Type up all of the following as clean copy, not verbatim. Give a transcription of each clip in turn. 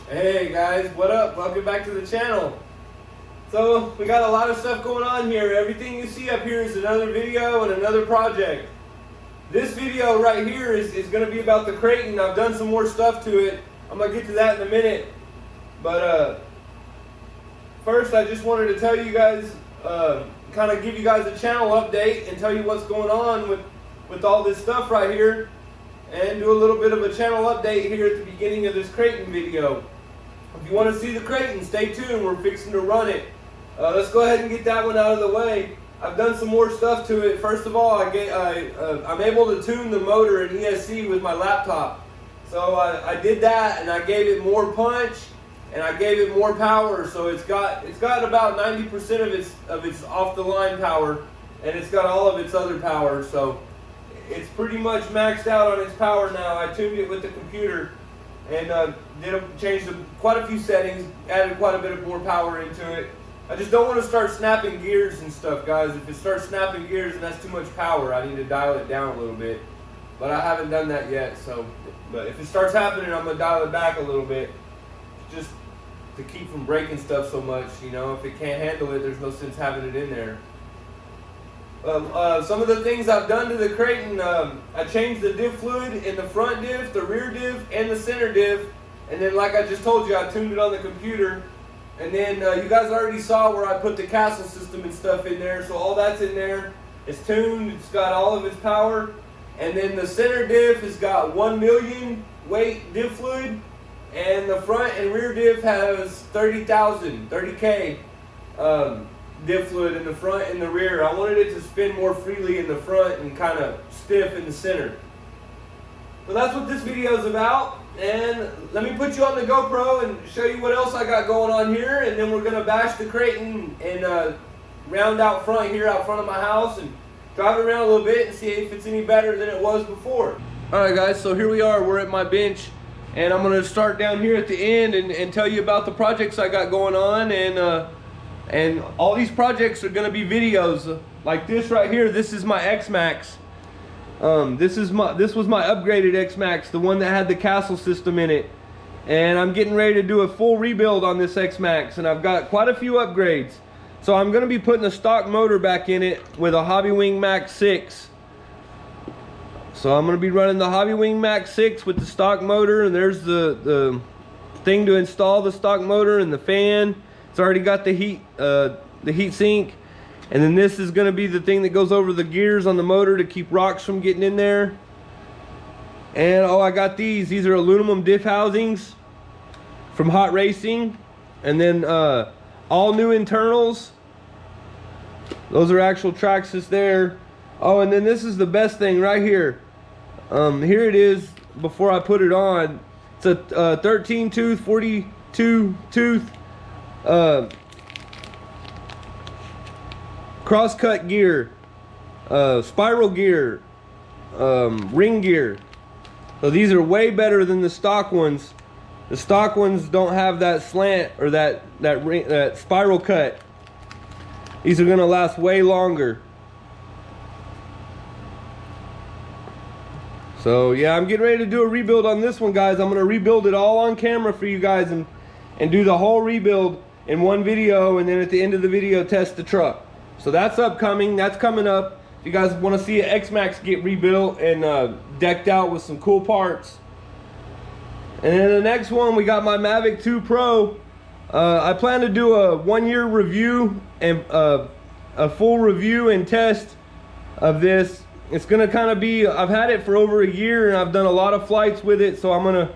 Hey guys, what up? Welcome back to the channel. So we got a lot of stuff going on here. Everything you see up here is another video and another project. This video right here is going to be about the Creighton. I've done some more stuff to it. I'm going to get to that in a minute. But first I just wanted to tell you guys, kind of give you guys a channel update and tell you what's going on with all this stuff right here. And do a little bit of a channel update here at the beginning of this Creighton video. If you want to see the Creighton, stay tuned. We're fixing to run it. Let's go ahead and get that one out of the way. I've done some more stuff to it. First of all, I'm able to tune the motor in ESC with my laptop. So I did that, and I gave it more punch, and I gave it more power. So it's got about 90% of its off the line power, and it's got all of its other power. So it's pretty much maxed out on its power now. I tuned it with the computer and changed quite a few settings, added quite a bit of more power into it. I just don't want to start snapping gears and stuff, guys. If it starts snapping gears and that's too much power, I need to dial it down a little bit. But I haven't done that yet, so. But if it starts happening, I'm going to dial it back a little bit, just to keep from breaking stuff so much. You know, if it can't handle it, there's no sense having it in there. Some of the things I've done to the Creighton, I changed the diff fluid in the front diff, the rear diff, and the center diff. And then, like I just told you, I tuned it on the computer. And then you guys already saw where I put the castle system and stuff in there. So all that's in there. It's tuned. It's got all of its power. And then the center diff has got 1 million weight diff fluid. And the front and rear diff has 30K. Diff fluid in the front and the rear. I wanted it to spin more freely in the front and kind of stiff in the center. So that's what this video is about. And let me put you on the GoPro and show you what else I got going on here. And then we're going to bash the Creighton and round out front here, out front of my house, and drive it around a little bit and see if it's any better than it was before. Alright guys, so here we are. We're at my bench. And I'm going to start down here at the end and tell you about the projects I got going on. And all these projects are going to be videos like this right here. This is my X-Max. This was my upgraded X-Max, the one that had the castle system in it. And I'm getting ready to do a full rebuild on this X-Max, and I've got quite a few upgrades. So I'm going to be putting a stock motor back in it with a Hobbywing Max 6. So I'm going to be running the Hobbywing Max 6 with the stock motor, and there's the thing to install the stock motor and the fan. It's already got the heat sink, and then this is going to be the thing that goes over the gears on the motor to keep rocks from getting in there. And oh, I got these are aluminum diff housings from Hot Racing, and then all new internals. Those are actual Traxxas there. Oh, and then this is the best thing right here. Here it is before I put it on. It's a 13 tooth, 42 tooth cross-cut gear, spiral gear, ring gear. So these are way better than the stock ones. The stock ones don't have that slant or that spiral cut. These are gonna last way longer. So yeah, I'm getting ready to do a rebuild on this one, guys. I'm gonna rebuild it all on camera for you guys and do the whole rebuild in one video, and then at the end of the video test the truck. So that's upcoming, that's coming up. If you guys want to see an X-Max get rebuilt and decked out with some cool parts. And then the next one, we got my Mavic 2 Pro. I plan to do a 1-year review and a full review and test of this. It's gonna kind of be, I've had it for over a year and I've done a lot of flights with it, so I'm gonna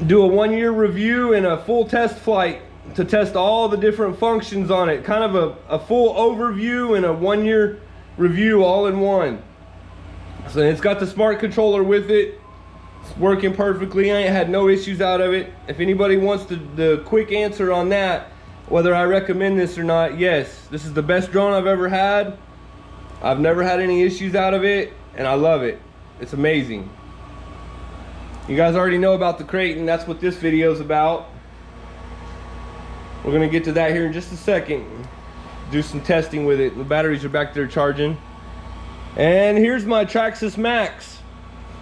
do a 1-year review and a full test flight to test all the different functions on it. Kind of a full overview and a 1-year review all in one. So it's got the smart controller with it. It's working perfectly. I ain't had no issues out of it. If anybody wants the quick answer on that, whether I recommend this or not, yes, this is the best drone I've ever had. I've never had any issues out of it, and I love it. It's amazing. You guys already know about the Creighton. That's what this video is about. We're gonna get to that here in just a second. Do some testing with it. The batteries are back there charging. And here's my Traxxas Max.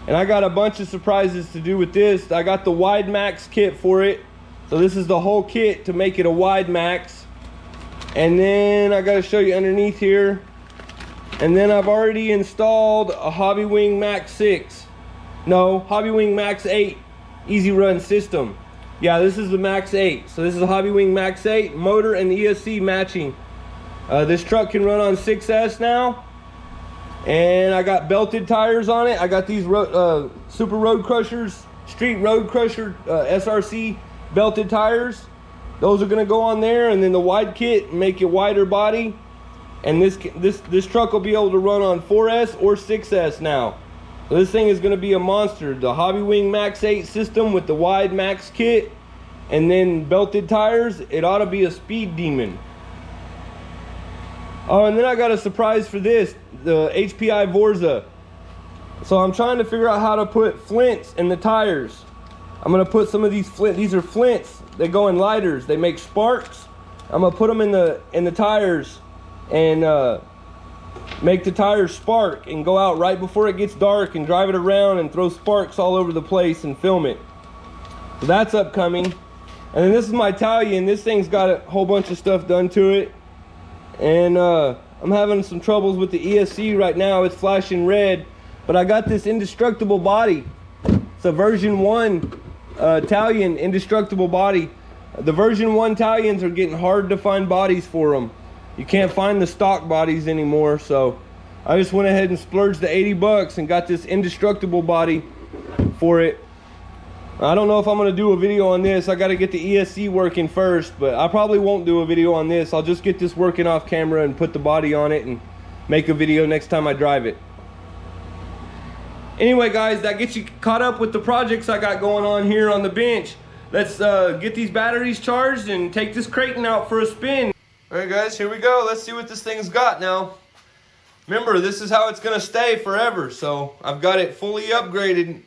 And I got a bunch of surprises to do with this. I got the wide max kit for it. So this is the whole kit to make it a wide max. And then I got to show you underneath here. And then I've already installed a Hobbywing Max 6. No, Hobbywing Max 8 easy run system. Yeah, this is the Max 8. So this is a Hobbywing Max 8 motor and ESC matching. This truck can run on 6S now. And I got belted tires on it. I got these Super Road Crushers, Street Road Crusher SRC belted tires. Those are gonna go on there, and then the wide kit, make it wider body. And this truck will be able to run on 4S or 6S now. So this thing is gonna be a monster. The Hobbywing Max 8 system with the wide max kit and then belted tires, it ought to be a speed demon. Oh, and then I got a surprise for this, the HPI Vorza. So I'm trying to figure out how to put flints in the tires. I'm gonna put some of these these are flints. They go in lighters. They make sparks. I'm gonna put them in the tires and make the tires spark and go out right before it gets dark and drive it around and throw sparks all over the place and film it. So that's upcoming. And then this is my Italian. This thing's got a whole bunch of stuff done to it. And I'm having some troubles with the ESC right now. It's flashing red, but I got this indestructible body. It's a version 1 Italian indestructible body. The version 1 Italians are getting hard to find bodies for them. You can't find the stock bodies anymore, so I just went ahead and splurged the 80 bucks and got this indestructible body for it. I don't know if I'm gonna do a video on this. I gotta get the ESC working first, but I probably won't do a video on this. I'll just get this working off camera and put the body on it and make a video next time I drive it. Anyway, guys, that gets you caught up with the projects I got going on here on the bench. Let's get these batteries charged and take this Creighton out for a spin. All right, guys, here we go. Let's see what this thing's got now. Remember, this is how it's gonna stay forever. So I've got it fully upgraded.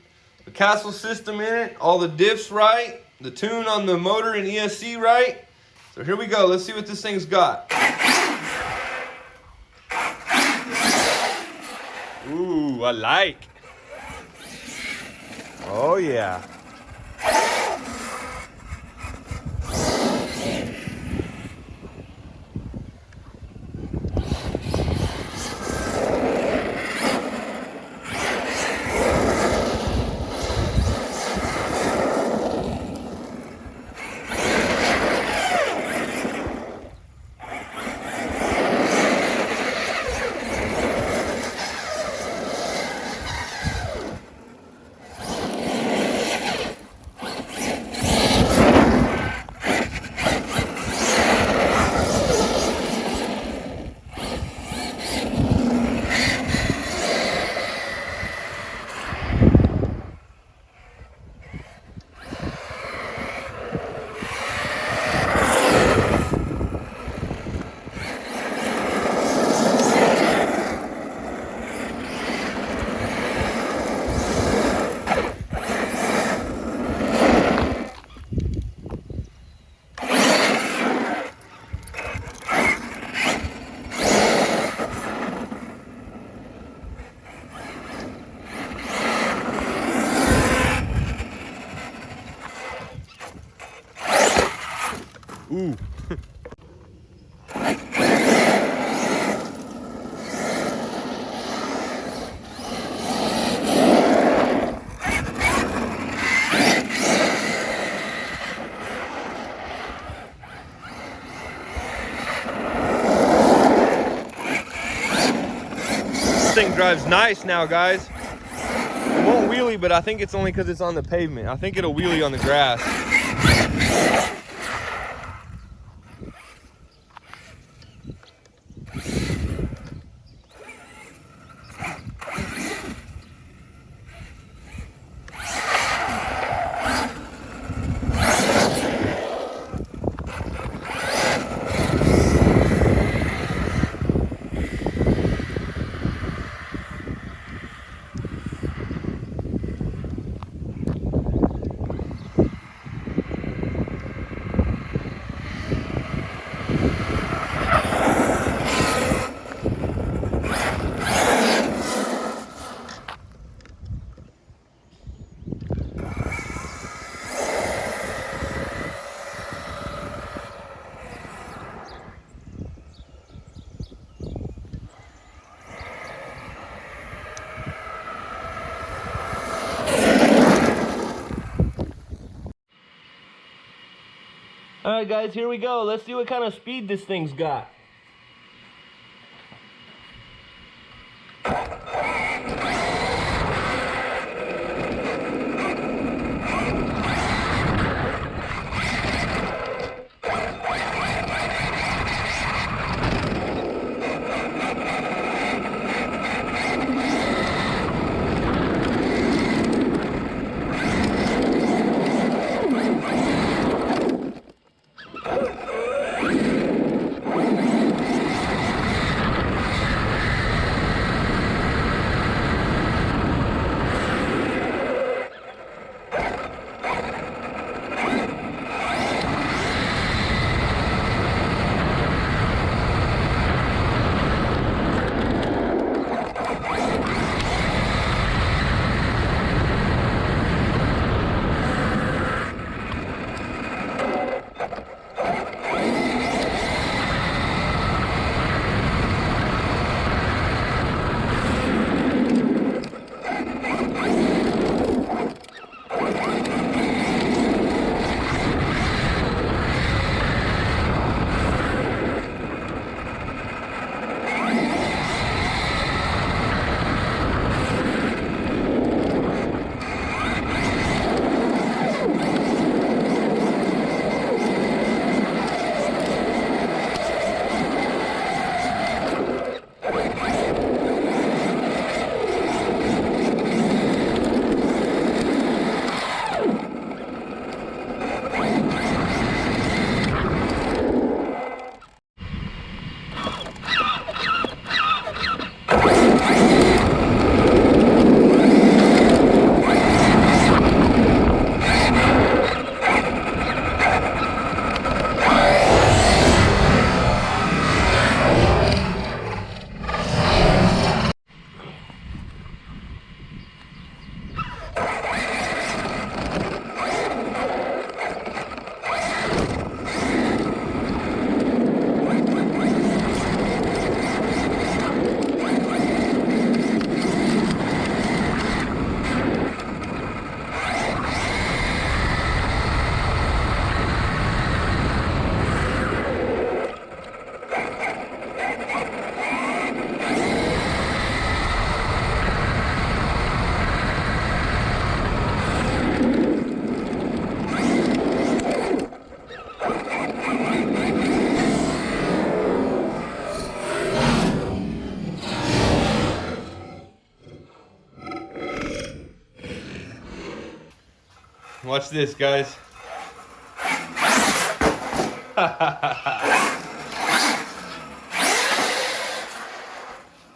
The castle system in it, all the diffs right, the tune on the motor and ESC right. So here we go. Let's see what this thing's got. Ooh, I like. Oh yeah. Ooh. This thing drives nice now, guys. It won't wheelie, but I think it's only because it's on the pavement. I think it'll wheelie on the grass. Alright guys, here we go. Let's see what kind of speed this thing's got. Watch this, guys.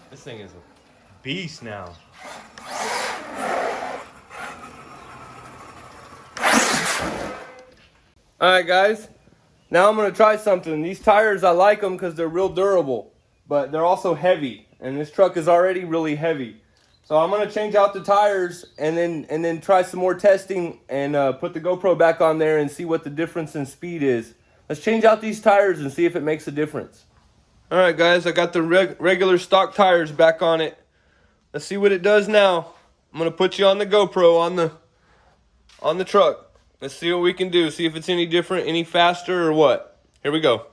This thing is a beast now. Alright guys, now I'm going to try something. These tires, I like them because they're real durable, but they're also heavy, and this truck is already really heavy. So I'm going to change out the tires and then try some more testing and put the GoPro back on there and see what the difference in speed is. Let's change out these tires and see if it makes a difference. Alright guys, I got the regular stock tires back on it. Let's see what it does now. I'm going to put you on the GoPro on the truck. Let's see what we can do. See if it's any different, any faster or what. Here we go.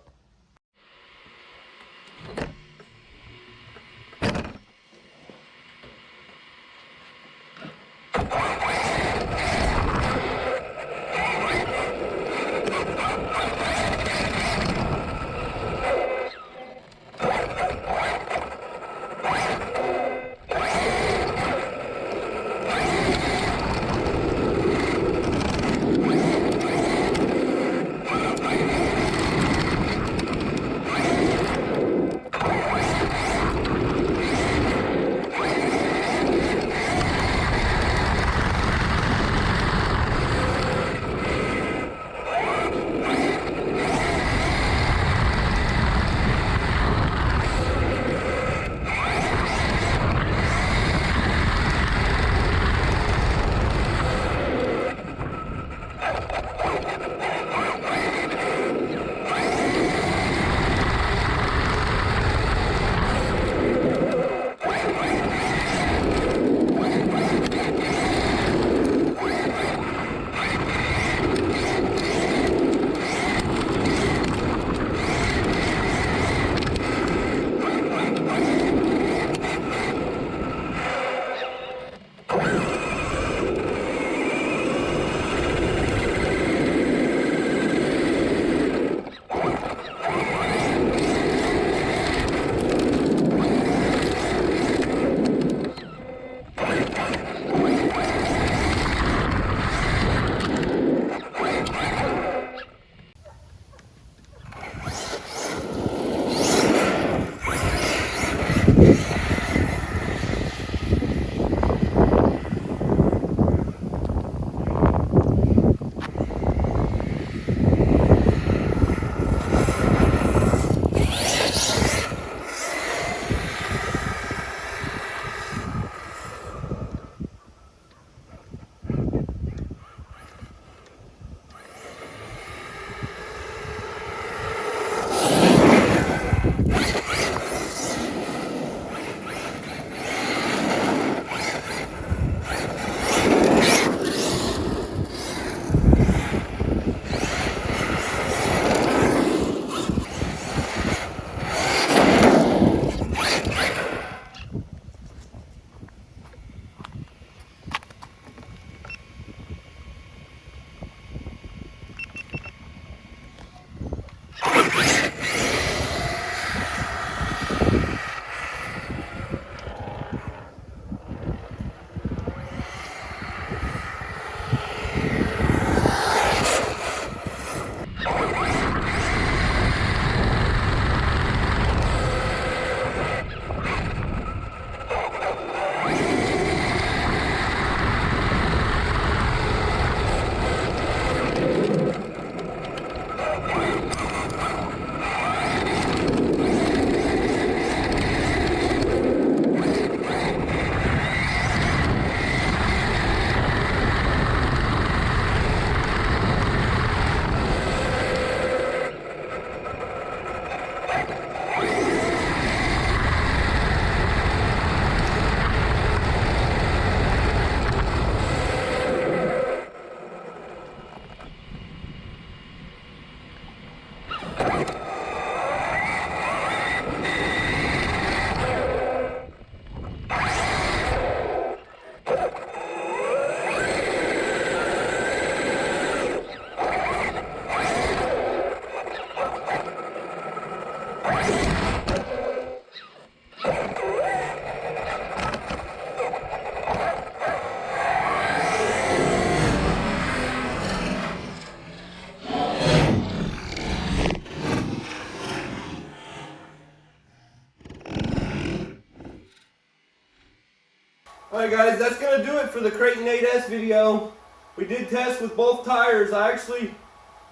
Alright guys, that's going to do it for the Creighton 8S video. We did test with both tires. I actually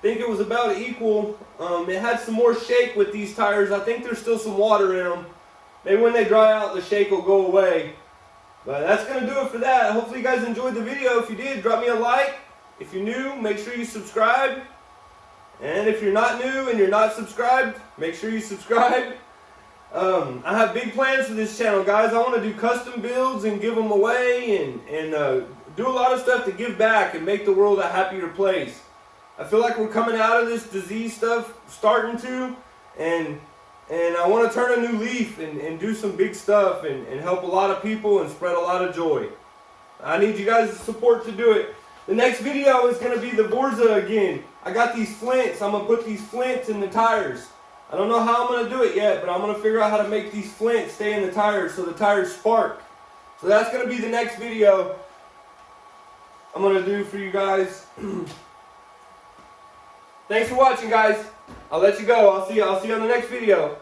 think it was about equal. It had some more shake with these tires. I think there's still some water in them. Maybe when they dry out, the shake will go away. But that's going to do it for that. Hopefully you guys enjoyed the video. If you did, drop me a like. If you're new, make sure you subscribe. And if you're not new and you're not subscribed, make sure you subscribe. I have big plans for this channel, guys. I want to do custom builds and give them away and do a lot of stuff to give back and make the world a happier place. I feel like we're coming out of this disease stuff, starting to, and I want to turn a new leaf and do some big stuff and help a lot of people and spread a lot of joy. I need you guys' support to do it. The next video is going to be the Vorza again. I got these flints. I'm going to put these flints in the tires. I don't know how I'm going to do it yet, but I'm going to figure out how to make these flints stay in the tires so the tires spark. So that's going to be the next video I'm going to do for you guys. Thanks for watching, guys. I'll let you go. I'll see you on the next video.